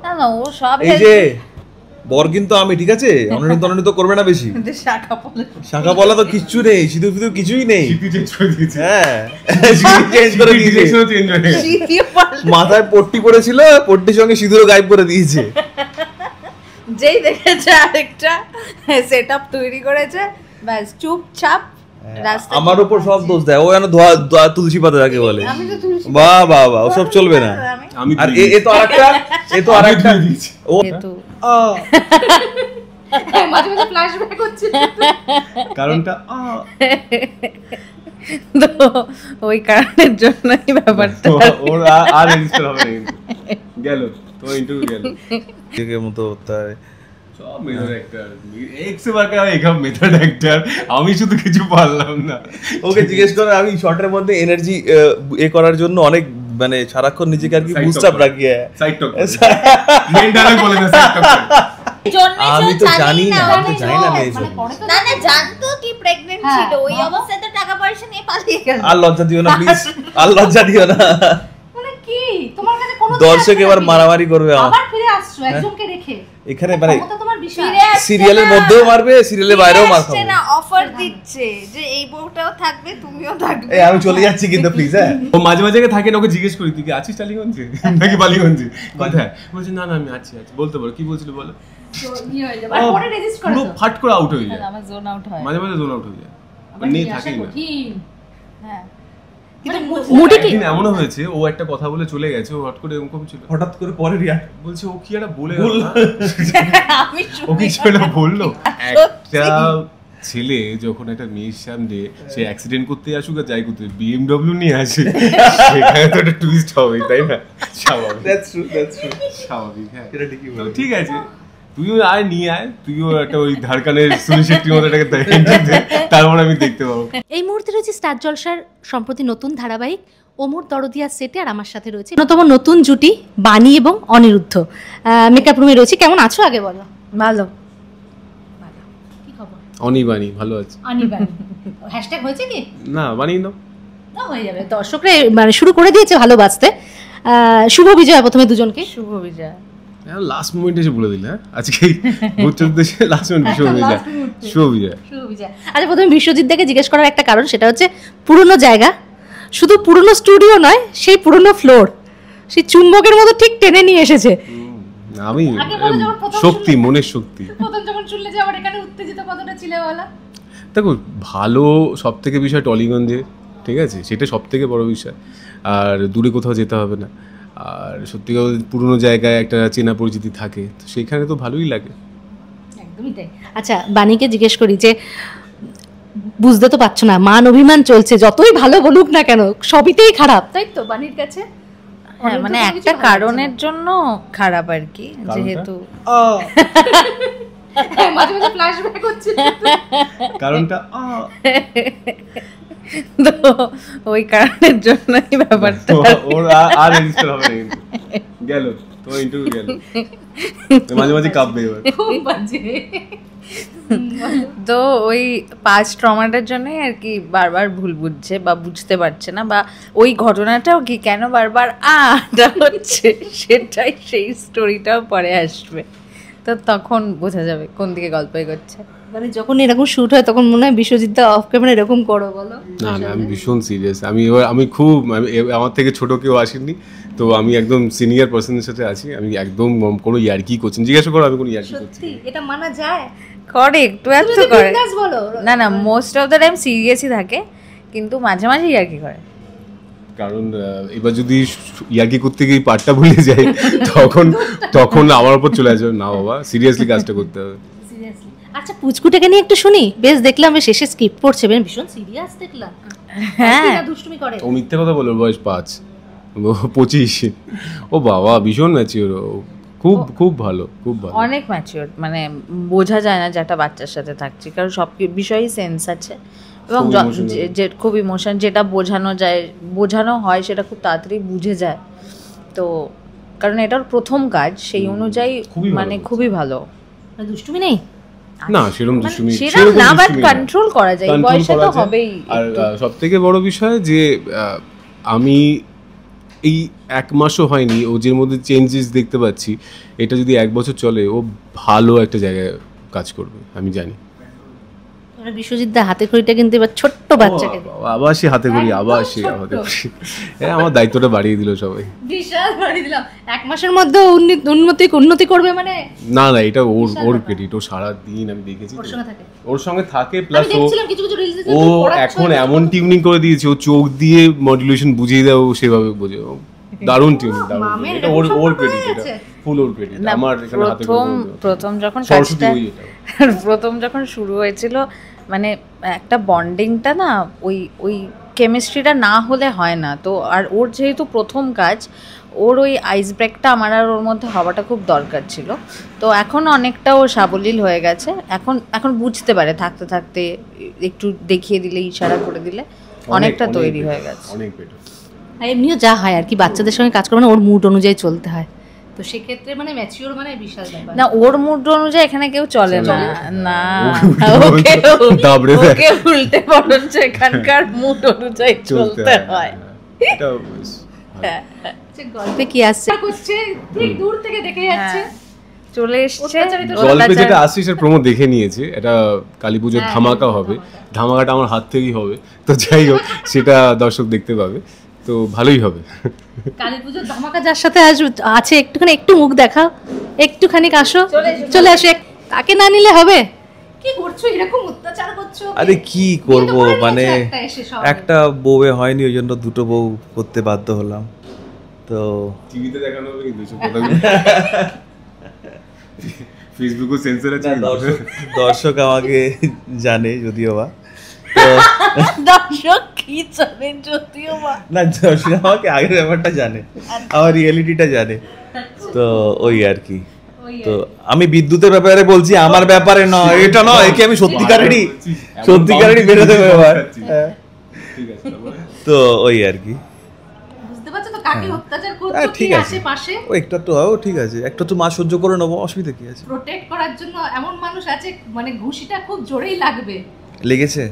না না ও সব এই যে বর কিন্তু আমি, ঠিক আছে? অননি তো করবে না বেশি। শাখা পলা তো কিচ্ছু নেই, সিঁদুর ফিদুর কিছুই নেই। হ্যাঁ চেঞ্জ করে দিয়েছে, মাথায় পট্টি পড়েছিল, পট্টির সঙ্গে সিঁদুরও গায়েব করে দিয়েছে। যেই দেখেছে আরেকটা সেটআপ তৈরি করেছে, ব্যাস চুপচাপ আমার উপর সব দোষ দেয়। ও যেন ধোয়া তুলসী পাতা যাকে বলে। বাহ বাহ বাহ, ওসব চলবে না। আর এ তো আরেকটা ও মাঝে মাঝে ফ্ল্যাশব্যাক হচ্ছে, কারণটা তো ওই কারণের জন্যই ব্যাপারটা ওর আর রেজিস্টার হবে না। গেল তো ইন্টারভিউ গেল के মতো होता है সব মেথড অ্যাক্টর, এক্সে বার করা একা মেথড অ্যাক্টর। আমি শুধু কিছু পারলাম না। ওকে জিজ্ঞেস করে, আমি শর্টের মধ্যে এনার্জি করার জন্য অনেক মানে সারাক্ষণ নিজেকে আর কি বুস্ট আপ রাখি। সাইড টক মেন ডায়লগ বলে না, সাইড টক। আমি তো জানি না, না না জানতো কি প্রেগন্যান্ট ছিল, ওই অবস্থায় তো টাকা পয়সা নিয়ে পালিয়ে গেল। আর লজ্জা দিও না প্লিজ, আর লজ্জা দিও না। মানে কি তোমার কাছে কোনো দর্শক এবার মারামারি করবে। আবার ফিরে আসছো একজনকে রেখে এখানে, মানে ফিরে সিরিয়ালের মধ্যেও মারবে, সিরিয়ালের বাইরেও মার খাবে না। অফার দিচ্ছে যে এই বউটাও থাকবে, তুমিও থাকবে। এই আমি চলে যাচ্ছি কিন্তু প্লিজ। হ্যাঁ ও মাঝে মাঝে থাকে না, ওকে জিজ্ঞেস করি তুই কি আছিস টালিগঞ্জে নাকি বালিগঞ্জে, কোথায়? বলছে না না আমি আছি। বলতে পারো কি বলছিল বলো, পরে রেজিস্টার করে পুরো ফাট করে আউট হয়ে যায়। আমার জোন আউট হয়, মাঝে মাঝে জোন আউট হয়ে যায়, নেই থাকেই না। হ্যাঁ কিন্তু মুডি কি এমনও হয়েছে, ও একটা কথা বলে চলে গেছে, ও হঠাৎ করে এরকম ছিল, হঠাৎ করে পরে রিয়াক্ট বলছে ও কি একটা বলে গেল। আমি ও কি ছেলে বললো, একটা ছেলে যখন একটা মেয়ের সামনে সে অ্যাক্সিডেন্ট করতে আসুক আর যাই করতে BMW নিয়ে আসে, সেখানে তো একটা টুইস্ট হবে, তাই না? স্বাভাবিক, দ্যাটস ট্রু স্বাভাবিক। হ্যাঁ এটা ঠিকই বল। ঠিক আছে, তুইও আয়, নিয়ে আয়, তুইও একটা ওই ধারকানের সুনীল শেট্টির মতো এটাকে তারপর আমি দেখতে পাবো। এই মুহূর্তে রয়েছে স্টার জলসার সম্প্রতি নতুন ধারাবাহিক ওমর দরদিয়া সেটে, আর আমার সাথে রয়েছে অন্যতম নতুন জুটি বাণী এবং অনিরুদ্ধ। মেকআপ রুমে রয়েছে। কেমন আছো আগে বলো? ভালো। কি খবর? অনিবাণী ভালো আছে। অনিবাণী হ্যাশট্যাগ হয়েছে কি? না বানিয়ে দাও, না হয়ে যাবে। দর্শকরা মানে শুরু করে দিয়েছে ভালোবাসতে। শুভ বিজয় প্রথমে দুজনকে। শুভ বিজয়। লাস্ট মোমেন্টে এসে বলে দিলে, আজকে উচ্চদেশে লাস্ট মোমেন্ট শুভ বিজয়। শুভ বিজয়, শুভ বিজয়। আচ্ছা প্রথমে বিশ্বজিৎ দাকে জিজ্ঞেস করার একটা কারণ, সেটা হচ্ছে পুরনো জায়গা, শুধু পুরনো স্টুডিও নয়, সেই পুরনো ফ্লোর সেই চুম্বকের মতো ঠিক টেনে নিয়ে এসেছে। আমি শক্তি, মনের শক্তি। প্রথম যখন শুনলে যে আমার এখানে উত্তেজিত কতটা ছিলে বলা। দেখো ভালো সব থেকে বিষয় টলিগঞ্জে, ঠিক আছে, সেটা সব থেকে বড় বিষয়। আর দূরে কোথাও যেতে হবে না, আর সত্যি কথা পুরনো জায়গায় একটা চেনা পরিচিতি থাকে, তো সেখানে তো ভালোই লাগে। একদমই তাই। আচ্ছা বাণীকে জিজ্ঞেস করি যে, বুঝতে তো পারছো না, মান অভিমান চলছে, যতই ভালো বলুক না কেন সবইতেই খারাপ, তাই তো বাণীর কাছে? হ্যাঁ মানে একটা কারণের জন্য খারাপ আর কি, যেহেতু মাঝে মাঝে ফ্ল্যাশব্যাক হচ্ছে, কারণটা তো ওই কারণের জন্যই ব্যাপারটা ওর আর রেজিস্টার হবে না। কিন্তু গেল তো ইন্টারভিউ গেল, মাঝে মাঝে কাঁপবে এবার, খুব বাজে। তো ওই পাস্ট ট্রমাটার জন্যই আর কি বারবার ভুল বুঝছে বা বুঝতে পারছে না, বা ওই ঘটনাটাও কি কেন বারবার আটা হচ্ছে, সেটাই সেই স্টোরিটাও পরে আসবে, তো তখন বোঝা যাবে কোন দিকে গল্প এগোচ্ছে। মানে যখন এরকম শুট হয় তখন মনে হয় বিশ্বজিৎ দা অফ ক্যামেরা এরকম করো বলো? না না আমি ভীষণ সিরিয়াস। আমি খুব আমার থেকে ছোট কেউ আসেনি, তো আমি একদম সিনিয়র পার্সনের সাথে আছি। আমি একদম কোনো ইয়ার্কি করছি, জিজ্ঞাসা করো আমি কোনো ইয়ার্কি করছি? এটা মানা যায়? করে একটু একটু করে, বলো না না মোস্ট অফ দ্য টাইম সিরিয়াসই থাকে, কিন্তু মাঝে মাঝে ইয়ার্কি করে। কারণ এবার যদি ইয়ার্কি করতে গিয়ে পার্টটা ভুলে যাই তখন আমার উপর চলে আসবে, না বাবা সিরিয়াসলি কাজটা করতে হবে। আচ্ছা পুচকুটাকে নিয়ে একটু শুনি। বেশ দেখলাম শেষে স্ক্রিপ্ট পড়ছে, বেশ ভীষণ সিরিয়াস দেখলাম। হ্যাঁ দুষ্টুমি করে। ও মিথ্যে কথা বলে, বয়স 5, 25। ও বাবা ভীষণ ম্যাচিওর, খুব খুব ভালো, খুব ভালো, অনেক ম্যাচিওর। মানে বোঝা যায় না যে একটা বাচ্চার সাথে থাকছি, কারণ সব বিষয়েই সেন্স আছে, এবং যে খুব ইমোশন, যেটা বোঝানো হয় সেটা খুব তাড়াতাড়ি বুঝে যায়। তো কারণ এটার প্রথম কাজ, সেই অনুযায়ী মানে খুবই ভালো। দুষ্টুমি নেই না, সেরকম দুষ্টুমি সেরকম না, বাট কন্ট্রোল করা যায়, বয়সে তো হবেই। আর সবথেকে বড় বিষয় যে আমি এই 1 মাসও হয়নি ও যের মধ্যে চেঞ্জেস দেখতে পাচ্ছি, এটা যদি 1 বছর চলে ও ভালো একটা জায়গায় কাজ করবে আমি জানি। বিশ্বজিৎ দা হাতে খড়িটা কিন্তু এবার ছোট্ট বাচ্চাকে আবার সে হাতে করি, আবার সে হাতে করি, আমার দায়িত্বটা বাড়িয়ে দিল সবাই, বিশাল বাড়িয়ে দিলাম। 1 মাসের মধ্যে উন্নতি করবে মানে না না, এটা ওর ক্রেডিট। ও সারা দিন আমি দেখেছি ওর সঙ্গে থাকে, প্লাস ও এখন এমন টিউনিং করে দিয়েছে, ও চোখ দিয়ে মডুলেশন বুঝিয়ে দেয়, ও সেভাবে বোঝে, দারুণ টিউনিং, দারুণ। এটা ওর ক্রেডিট, এটা ফুল ওর ক্রেডিট। আমার এখানে হাতে প্রথম যখন শুরু হয়েছিল মানে একটা বন্ডিংটা না, ওই কেমিস্ট্রিটা না হলে হয় না। তো আর ওর যেহেতু প্রথম কাজ, ওর ওই আইস ব্রেকটা আমার আর ওর মধ্যে হওয়াটা খুব দরকার ছিল। তো এখন অনেকটা ও সাবলীল হয়ে গেছে, এখন বুঝতে পারে, থাকতে থাকতে একটু দেখিয়ে দিলে, ইশারা করে দিলে অনেকটা তৈরি হয়ে গেছে। অনেক বেটার। আর এমনিও যা হয় আর কি, বাচ্চাদের সঙ্গে কাজ করবে না, ওর মুড অনুযায়ী চলতে হয়, তো সেক্ষেত্রে মানে ম্যাচিওর মানে বিশাল ব্যাপার না। ওর মুড অনুযায়ী এখানে কেউ চলে না, না ওকে উল্টে বরঞ্চ এখানকার মুড অনুযায়ী চলতে হয়। গল্পে কি আসছে করছে, ঠিক দূর থেকে দেখে যাচ্ছে, চলে এসেছে। গল্পে যেটা আসছে সেটা প্রমোদ দেখে নিয়েছে, এটা কালী পুজোর ধামাকা হবে, ধামাকাটা আমার হাত থেকেই হবে। তো যাই হোক, সেটা দর্শক দেখতে পাবে, তো ভালোই হবে। কালী পুজোর ধামাকা যার সাথে আছে, একটু মুখ দেখাও, একটুখানি আসো, চলে আসো। তাকে না নিলে হবে? কি করছো, এরকম অত্যাচার করছো? আরে কি করব, মানে একটা বউয়ে হয়নি, ওই জন্য দুটো বউ করতে বাধ্য হলাম। তো টিভিতে দেখানো হবে কিন্তু সব কথাগুলো, ফেসবুকও সেন্সর আছে। দর্শক আমাকে জানে যদিও বা, দর্শক কি জানে যদিও বা না, দর্শক আমাকে আগের ব্যাপারটা জানে, আমার রিয়েলিটিটা জানে। তো ওই আর কি। তো আমি বিদ্যুতের ব্যাপারে বলছি, আমার ব্যাপারে নয়, এটা নয়, একে আমি সত্যিকারেরই বেরোতে ব্যাপার। তো ওই আর কি, ঠিক আছে, ও একটা তো ঠিক আছে, একটা তো মা সহ্য করে নেবো, অসুবিধা কি আছে? প্রোটেক্ট করার জন্য এমন মানুষ আছে, মানে ঘুষিটা খুব জোরেই লাগবে। লেগেছে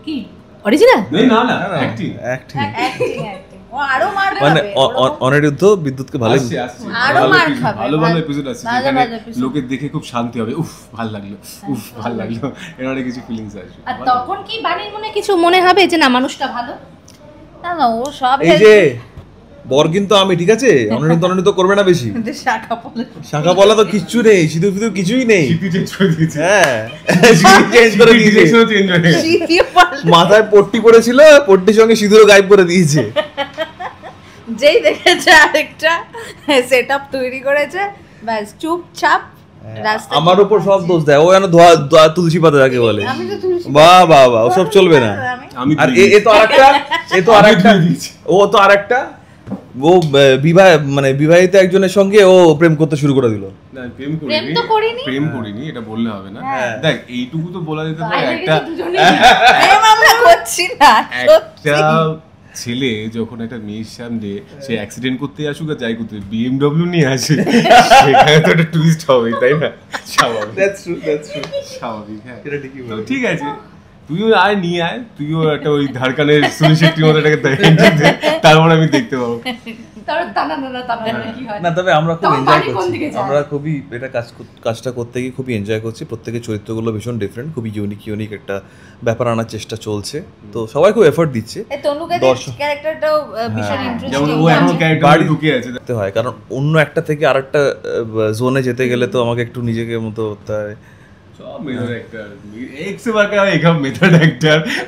কি অরিজিনাল? না না, অ্যাক্টিং ও আরো মার খাবে, মানে অনিরুদ্ধ বিদ্যুৎকে ভালো আরো মার খাবে। ভালো এপিসোড আছে যেখানে লোকে দেখে খুব শান্তি হবে, উফ ভালো লাগলো, উফ ভালো লাগলো, এর কিছু ফিলিংস আসবে। আর তখন কি বাণীর মনে কিছু মনে হবে যে না মানুষটা ভালো? না না, ও সব এই যে বর কিন্তু আমি, ঠিক আছে, অনিরুদ্ধ করবে না বেশি, শাখা পলা তো কিচ্ছু নেই, সিঁদুর ফিদুর কিছুই নেই, হ্যাঁ চেঞ্জ করে দিয়েছে, মাথায় পট্টি পড়েছিল, পট্টির সঙ্গে সিঁদুরও গায়েব করে দিয়েছে। যেই দেখেছে আরেকটা সেটআপ তৈরি করেছে, ব্যাস চুপচাপ আমার উপর সব দোষ দেয়, ও যেন ধোয়া তুলসী পাতা যাকে বলে, বাহ বাহ বাহ, ও সব চলবে না। আর এ তো আরেকটা, ও তো আরেকটা, ও বিবাহিত একজনের সঙ্গে ও প্রেম করতে শুরু করে দিল। না প্রেম করিনি, এটা বললে হবে না। দেখ এইটুকু তো বলা যেতে পারে, একটা ছেলে যখন একটা মেয়ের সামনে সে অ্যাক্সিডেন্ট করতে আসুক আর যাই করতে, BMW নিয়ে আসে, সেখানে তো একটা টুইস্ট হবে, তাই না? স্বাভাবিক, হ্যাঁ ঠিক আছে, তুইও আয়, নিয়ে আয়, তুইও একটা ওই ধারকানের সুনীল শেট্টির মতো এটাকে তারপর আমি দেখতে পাবো। না তবে আমরা খুব এনজয় করছি, আমরা খুবই এটা কাজটা করতে গিয়ে খুবই এনজয় করছি। প্রত্যেকের চরিত্রগুলো ভীষণ ডিফারেন্ট, খুবই ইউনিক একটা ব্যাপার আনার চেষ্টা চলছে, তো সবাই খুব এফোর্ট দিচ্ছে। হয় কারণ অন্য একটা থেকে আরেকটা জোনে যেতে গেলে তো আমাকে একটু নিজেকে মতো করতে হয়।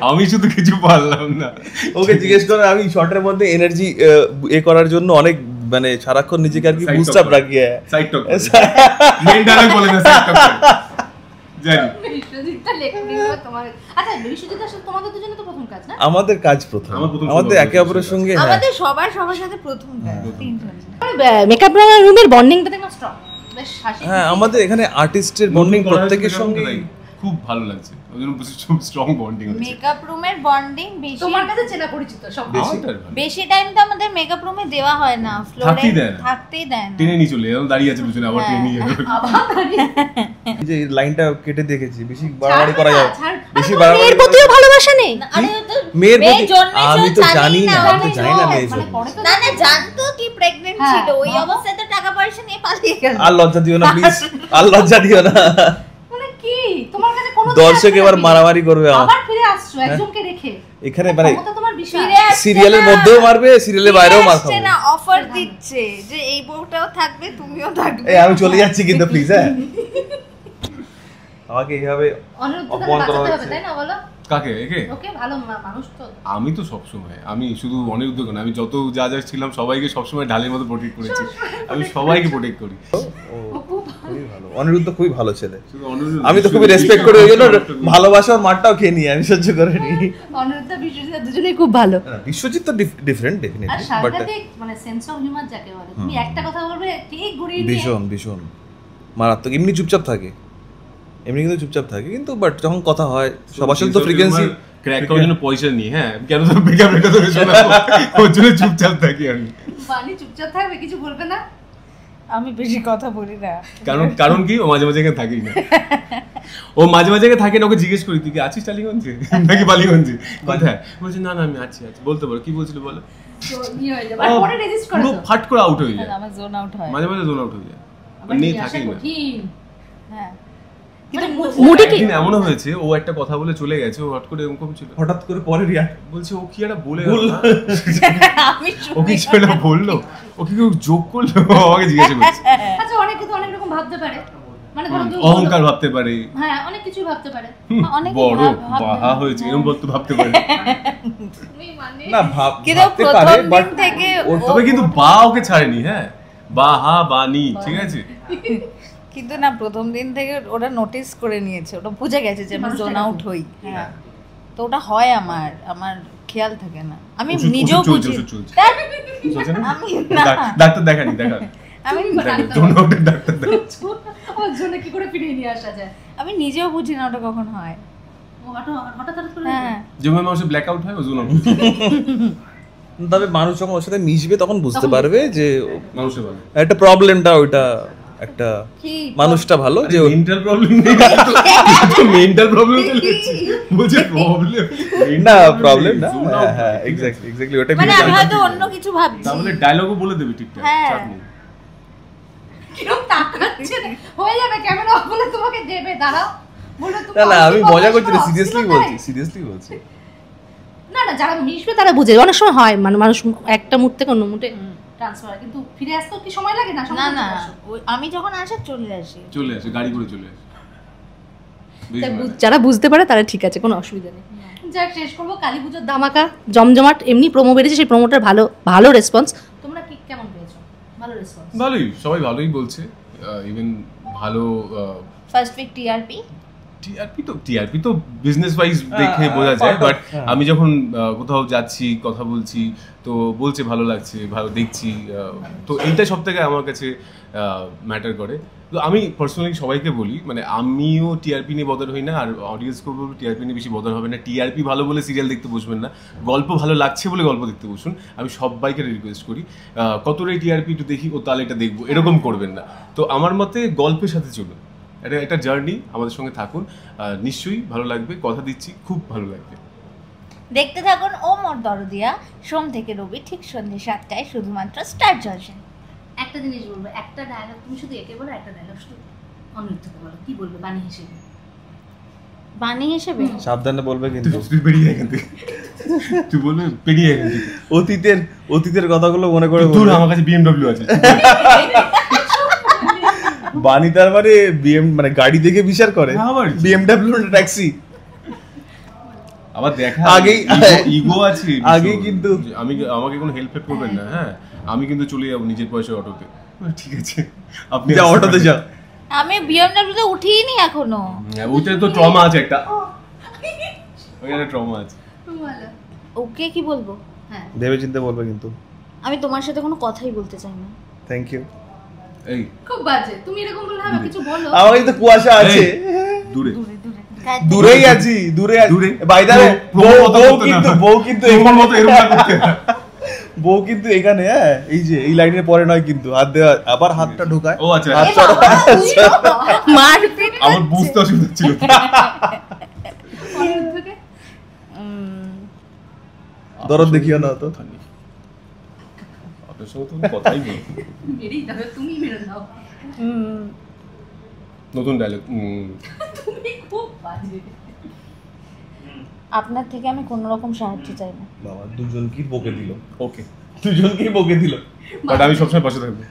আমি শুধু কিছু পারলাম না, ওকে জিজ্ঞেস করে আমি শর্টের মধ্যে এনার্জি করার জন্য অনেক মানে সারাক্ষণ নিজেকে আর কি বুস্ট আপ রাখি। আমাদের কাজ প্রথম, আমাদের একে অপরের সঙ্গে, আমাদের সবার সাথে প্রথম মেকআপ রুমের বন্ডিংটা দেখলাম স্ট্রং। হ্যাঁ আমাদের এখানে আর্টিস্টের বন্ডিং প্রত্যেকের সঙ্গে খুব ভালো লাগছে, ওই জন্য স্ট্রং বন্ডিং হচ্ছে। মেকআপ রুমের বন্ডিং বেশি, তোমার কাছে চেনা পরিচিত সব বেশি টাইম তো আমাদের মেকআপ রুমে দেওয়া হয় না, ফ্লোরে থাকতেই দেয় না, টেনে নিয়ে চলে এরকম দাঁড়িয়ে আছে পিছনে, আবার টেনে নিয়ে যাবে। এই যে লাইনটা কেটে দেখেছি, বেশি বাড়াবাড়ি করা যায়, বেশি বাড়াবাড়ি মেয়ের প্রতিও ভালোবাসা নেই। আরে ও তো মেয়ের প্রতি জন্মেছ আমি তো জানি না, আমি তো জানি না মানে মেয়ে জন্মেছ। না না জানতো কি প্রেগন্যান্ট ছিল, ওই অবস্থায় তো টাকা পয়সা নিয়ে পালিয়ে গেল। আর লজ্জা দিও না প্লিজ, আর লজ্জা দিও না, মানে কি তোমার কাছে কোনো দর্শক এবার মারামারি করবে আবার ফিরে আসছো একজনকে রেখে, এখানে মানে তোমার বিষয় সিরিয়ালের মধ্যেও মারবে, সিরিয়ালের বাইরেও মার খাবে না, অফার দিচ্ছে যে এই বউটাও থাকবে তুমিও থাকবে। এই আমি চলে যাচ্ছি কিন্তু প্লিজ, হ্যাঁ আমাকে এইভাবে অপমান করা হবে হচ্ছে। তাই না বলো? কাকে? একে? ওকে ভালো মানুষ তো। আমি তো সবসময়, আমি শুধু অনিরুদ্ধ না, আমি যত যা যা ছিলাম সবাইকে সবসময় ঢালের মতো প্রোটেক্ট করেছি, আমি সবাইকে প্রোটেক্ট করি। খুবই ভালো, অনিরুদ্ধ খুবই ভালো ছেলে, শুধু অনিরুদ্ধ, আমি তো খুবই রেসপেক্ট করি, ওই জন্য ভালোবাসার মারটাও খেয়ে নিই, আমি সহ্য করে নিই। অনিরুদ্ধ বিশ্বজিৎ দুজনেই খুব ভালো। বিশ্বজিৎ তো ডিফারেন্ট আর ডেফিনেটলি, বাট সাংঘাতিক মানে সেন্স অফ হিউমার যাকে বলে, তুমি একটা কথা বলবে ঠিক ঘুরিয়ে নিয়ে ভীষণ ভীষণ মারাত্মক। এমনি চুপচাপ থাকে, এমনি কিন্তু চুপচাপ থাকে, কিন্তু বাট যখন কথা হয় সবার সাথে তো ফ্রিকোয়েন্সি ক্র্যাক করার জন্য পয়সা নিই, হ্যাঁ কেন তো বেকার বেকার তো শোনাবো, ওর জন্য চুপচাপ থাকি আমি। বানি চুপচাপ থাকবে, কিছু বলবে না। আমি বেশি কথা বলি না, কারণ কি ও মাঝে মাঝে এখানে থাকেই না, ও মাঝে মাঝে এখানে থাকে না, ওকে জিজ্ঞেস করি তুই কি আছিস টালিগঞ্জে নাকি বালিগঞ্জে, কোথায়, বলছে না না আমি আছি, বলতে পারো কি বলছিল বলো, তো ই হয়ে যাবে আর পরে রেজিস্ট করে পুরো দাও। ফাট করে আউট হয়ে যায়, আমার জোন আউট হয় মাঝে মাঝে জোন আউট হয়ে যায়, আবার নেই নিয়ে আসা থাকেই না। কঠিন। হ্যাঁ কিন্তু মুডে কি এমনও হয়েছে, ও একটা কথা বলে চলে গেছে, ও হট করে এরকম ছিল, হঠাৎ করে পরে রিয়াক্ট বলছে ও কি একটা বলে বলল। গেল না? আমি ও কি ছিল বললো, ও কি কেউ যোগ করলো, আমাকে জিজ্ঞাসা করছে। আচ্ছা অনেকে তো অনেক রকম ভাবতে পারে, মানে ধরো কেউ অহংকার ভাবতে পারে, হ্যাঁ অনেক কিছু ভাবতে পারে। অনেক বড় বাহা হয়েছে এরকম বলতে ভাবতে পারে, তুমি মানে না কিন্তু ভাবতে পারে, প্রথম বাট দিন থেকে তবে কিন্তু বা ওকে ছাড়েনি, হ্যাঁ বাহা বানি ঠিক আছে, কিন্তু না প্রথম দিন থেকে ওরা নোটিস করে নিয়েছে, ওটা বুঝে গেছে যে আমি জোন আউট হই, হ্যাঁ তো ওটা হয় আমার খেয়াল থাকে না, আমি নিজেও বুঝি চলছে না? আমি না ডাক্তার দেখানি আমি জোন আউটের ডাক্তার দেখা, ওর জন্য কি করে ফিরিয়ে নিয়ে আসা যায়? আমি নিজেও বুঝি না ওটা কখন হয়। ও হঠাৎ করে হ্যাঁ যেমন মানুষের ব্ল্যাক আউট হয় ও জোন আউট, তবে মানুষ যখন ওর সাথে মিশবে তখন বুঝতে পারবে যে মানুষের বলে একটা প্রবলেমটা ওইটা একটা কি মানুষটা ভালো যে মেন্টাল প্রবলেম নেই, মেন্টাল প্রবলেম চলেছে বলছে প্রবলেম না প্রবলেম না, হ্যাঁ হ্যাঁ এক্স্যাক্টলি ওটাই মানে আমি হয়তো অন্য কিছু ভাবছি, তাহলে ডায়লগও বলে দেবে ঠিকঠাক, হ্যাঁ। চাপ নেই। কিরকম তাকাচ্ছে হয়ে যাবে, ক্যামেরা অফ বলে তোমাকে দেবে, দাঁড়াও বলে তুমি না না আমি অসুবিধা মজা করছি না, অসুবিধা সিরিয়াসলি বলছি না না যারা মিশবে তারা বুঝে, অনেক সময় হয় মানে মানুষ একটা মুড থেকে অন্য মুডে ট্রান্সফার, কিন্তু ফিরে আসতেও কি সময় লাগে না? না না আমি যখন আসে চলে আসি গাড়ি করে চলে আসে, বেশ ভালো। যারা বুঝতে পারে তারা ঠিক আছে, কোনো অসুবিধা নেই। যাক শেষ করবো, কালী পুজোর ধামাকা জমজমাট, এমনি প্রোমো বেরিয়েছে, সেই প্রোমোটার ভালো রেসপন্স, তোমরা কি কেমন পেয়েছো? ভালো রেসপন্স? ভালোই, সবাই ভালোই বলছে, ইভেন ভালো ফার্স্ট উইক টিআরপি তো বিজনেস ওয়াইজ দেখে বোঝা যায়, বাট আমি যখন কোথাও যাচ্ছি কথা বলছি তো বলছে ভালো লাগছে, ভালো দেখছি, তো এইটা সব থেকে আমার কাছে ম্যাটার করে। তো আমি পার্সোনালি সবাইকে বলি, মানে আমিও টিআরপি নিয়ে বদল হই না, আর অডিয়েন্সকেও বলবো টিআরপি নিয়ে বেশি বদল হবে না, টিআরপি ভালো বলে সিরিয়াল দেখতে বসবেন না, গল্প ভালো লাগছে বলে গল্প দেখতে বসুন। আমি সবাইকে রিকোয়েস্ট করি কতটাই টিআরপি একটু দেখি ও তাহলে এটা দেখবো এরকম করবেন না, তো আমার মতে গল্পের সাথে চলুন, এটা একটা জার্নি, আমাদের সঙ্গে থাকুন, নিশ্চয়ই ভালো লাগবে, কথা দিচ্ছি খুব ভালো লাগবে। দেখতে থাকুন ও মোর দরদিয়া, সোম থেকে রবি ঠিক সন্ধ্যে 7টায় শুধুমাত্র স্টার জলসায়। একটা জিনিস বলবো, একটা ডায়লগ তুমি শুধু একে বলো, একটা ডায়লগ শুধু অনিরুদ্ধকে বলো, কি বলবে বাণী হিসেবে? বাণী হিসেবে সাবধানে বলবে কিন্তু, তুই বেরিয়ে এখান থেকে, তুই বলবি বেরিয়ে এখান থেকে, অতীতের কথাগুলো মনে করে দূর আমার কাছে বিএমডব্লিউ আছে, বাণী তার মানে গাড়ি দেখে বিচার করে, আবার বিএমডব্লিউ না ট্যাক্সি, আবার দেখা আগেই ইগো আছে আগেই কিন্তু আমাকে কোনো হেল্প করবেন না, হ্যাঁ আমি কিন্তু চলে যাবো নিজের পয়সা অটোতে, ঠিক আছে আপনি যা অটোতে যাও, আমি বিএমডব্লিউ তে উঠিনি এখনো, ওইটা তো ট্রমা আছে একটা, ওইখানে ট্রমা আছে। ওকে কি বলবো? হ্যাঁ ভেবে চিন্তে বলবে কিন্তু, আমি তোমার সাথে কোনো কথাই বলতে চাই না। Thank you. এই খুব বাজে, তুমি এরকম বললে হবে, কিছু বলো। আমারই তো কুয়াশা আছে, দূরে দূরে দূরে দূরেই আছি, দূরে আছি। বাই দ্য ওয়ে, বউ কিন্তু এমন মতো এরকম না করতে। বউ কিন্তু এখানে, হ্যাঁ এই যে এই লাইনের পরে নয় কিন্তু, হাত দেওয়া, আবার হাতটা ঢোকায়। ও আচ্ছা, মারপিট আমার বুঝতে অসুবিধা হচ্ছিল। দরদ দেখিও না তো। আপনার সঙ্গে তো কথাই বলি। মেরেই দাও, তুমি মেরে দাও। নতুন ডায়লগ। তুমি খুব বাজে। আপনার থেকে আমি কোনো রকম সাহায্য চাই না। বাবা দুজনকেই বকে দিল। ওকে, দুজনকেই বকে দিল। বাট আমি সবসময় পাশে থাকবো।